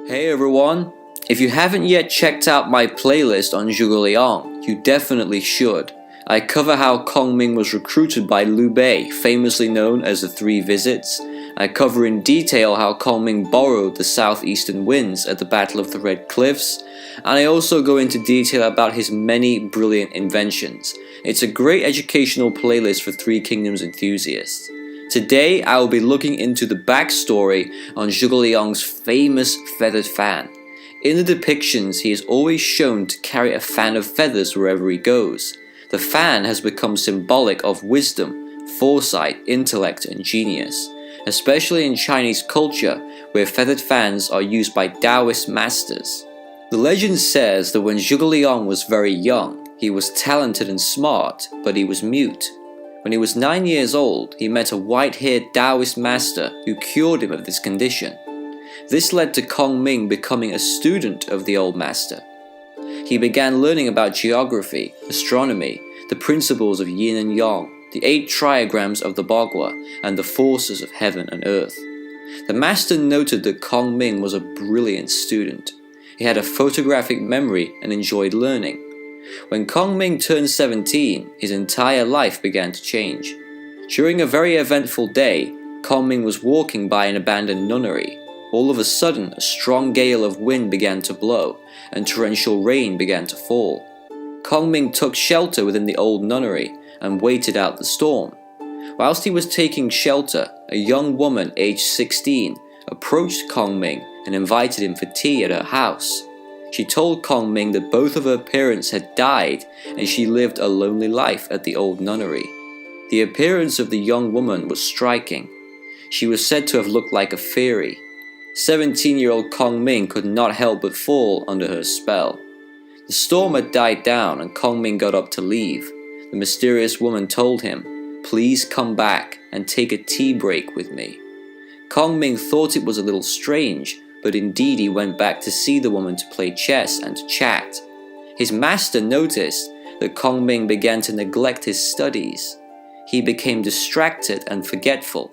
Hey everyone! If you haven't yet checked out my playlist on Zhuge Liang, you definitely should. I cover how Kongming was recruited by Liu Bei, famously known as the Three Visits. I cover in detail how Kongming borrowed the southeastern winds at the Battle of the Red Cliffs, and I also go into detail about his many brilliant inventions. It's a great educational playlist for Three Kingdoms enthusiasts. Today, I will be looking into the backstory on Zhuge Liang's famous feathered fan. In the depictions, he is always shown to carry a fan of feathers wherever he goes. The fan has become symbolic of wisdom, foresight, intellect, and genius, especially in Chinese culture, where feathered fans are used by Taoist masters. The legend says that when Zhuge Liang was very young, he was talented and smart, but he was mute. When he was 9 years old, he met a white-haired Taoist master who cured him of this condition. This led to Kongming becoming a student of the old master. He began learning about geography, astronomy, the principles of yin and yang, the 8 trigrams of the Bagua, and the forces of heaven and earth. The master noted that Kongming was a brilliant student. He had a photographic memory and enjoyed learning. When Kongming turned 17, his entire life began to change. During a very eventful day, Kongming was walking by an abandoned nunnery. All of a sudden, a strong gale of wind began to blow, and torrential rain began to fall. Kongming took shelter within the old nunnery and waited out the storm. Whilst he was taking shelter, a young woman aged 16 approached Kongming and invited him for tea at her house. She told Kongming that both of her parents had died and she lived a lonely life at the old nunnery. The appearance of the young woman was striking. She was said to have looked like a fairy. 17-year-old Kongming could not help but fall under her spell. The storm had died down and Kongming got up to leave. The mysterious woman told him, "Please come back and take a tea break with me." Kongming thought it was a little strange, but indeed he went back to see the woman to play chess and to chat. His master noticed that Kongming began to neglect his studies. He became distracted and forgetful.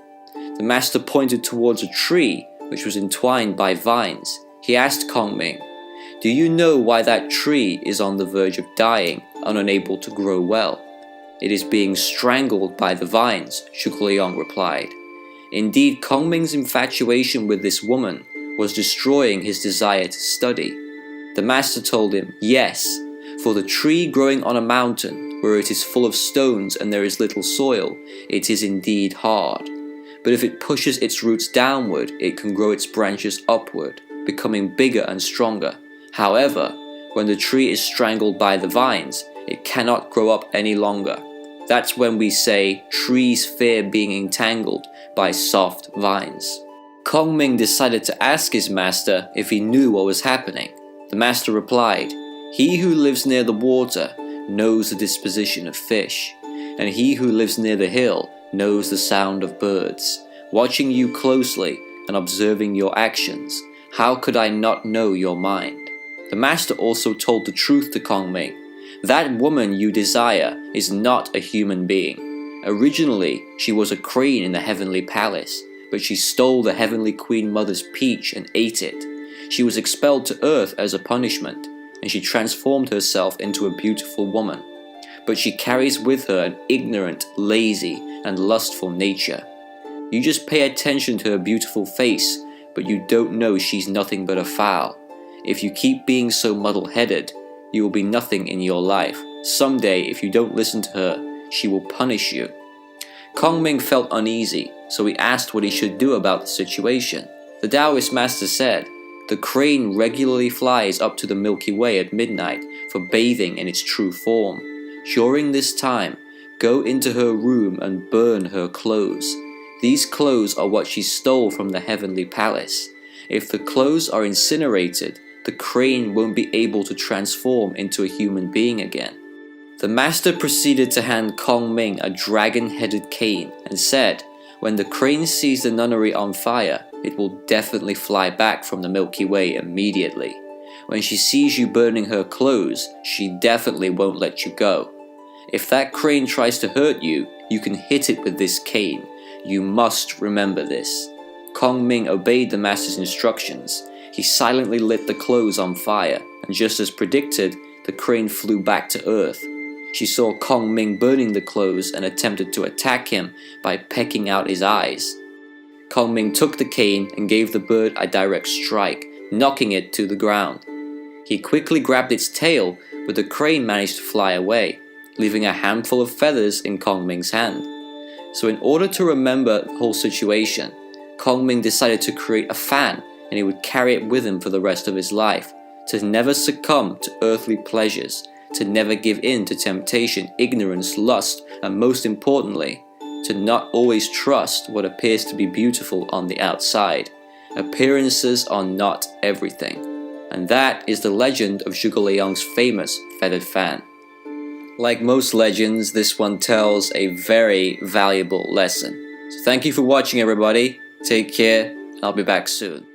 The master pointed towards a tree which was entwined by vines. He asked Kongming, "Do you know why that tree is on the verge of dying and unable to grow well?" "It is being strangled by the vines," Zhuge Liang replied. Indeed, Kongming's infatuation with this woman was destroying his desire to study. The master told him, "Yes, for the tree growing on a mountain, where it is full of stones and there is little soil, it is indeed hard. But if it pushes its roots downward, it can grow its branches upward, becoming bigger and stronger. However, when the tree is strangled by the vines, it cannot grow up any longer. That's when we say trees fear being entangled by soft vines." Kongming decided to ask his master if he knew what was happening. The master replied, "He who lives near the water knows the disposition of fish, and he who lives near the hill knows the sound of birds. Watching you closely and observing your actions, how could I not know your mind?" The master also told the truth to Kongming. "That woman you desire is not a human being. Originally, she was a crane in the heavenly palace, but she stole the heavenly queen mother's peach and ate it. She was expelled to earth as a punishment, and she transformed herself into a beautiful woman. But she carries with her an ignorant, lazy, and lustful nature. You just pay attention to her beautiful face, but you don't know she's nothing but a fowl. If you keep being so muddle-headed, you will be nothing in your life. Someday, if you don't listen to her, she will punish you." Kongming felt uneasy, so he asked what he should do about the situation. The Taoist master said, "The crane regularly flies up to the Milky Way at midnight for bathing in its true form. During this time, go into her room and burn her clothes. These clothes are what she stole from the heavenly palace. If the clothes are incinerated, the crane won't be able to transform into a human being again." The master proceeded to hand Kongming a dragon-headed cane and said, "When the crane sees the nunnery on fire, it will definitely fly back from the Milky Way immediately. When she sees you burning her clothes, she definitely won't let you go. If that crane tries to hurt you, you can hit it with this cane. You must remember this." Kongming obeyed the master's instructions. He silently lit the clothes on fire, and just as predicted, the crane flew back to Earth. She saw Kong Ming burning the clothes and attempted to attack him by pecking out his eyes. Kong Ming took the cane and gave the bird a direct strike, knocking it to the ground. He quickly grabbed its tail, but the crane managed to fly away, leaving a handful of feathers in Kong Ming's hand. So in order to remember the whole situation, Kong Ming decided to create a fan, and he would carry it with him for the rest of his life, to never succumb to earthly pleasures, to never give in to temptation, ignorance, lust, and most importantly, to not always trust what appears to be beautiful on the outside. Appearances are not everything. And that is the legend of Zhuge Liang's famous feathered fan. Like most legends, this one tells a very valuable lesson. So thank you for watching, everybody. Take care, and I'll be back soon.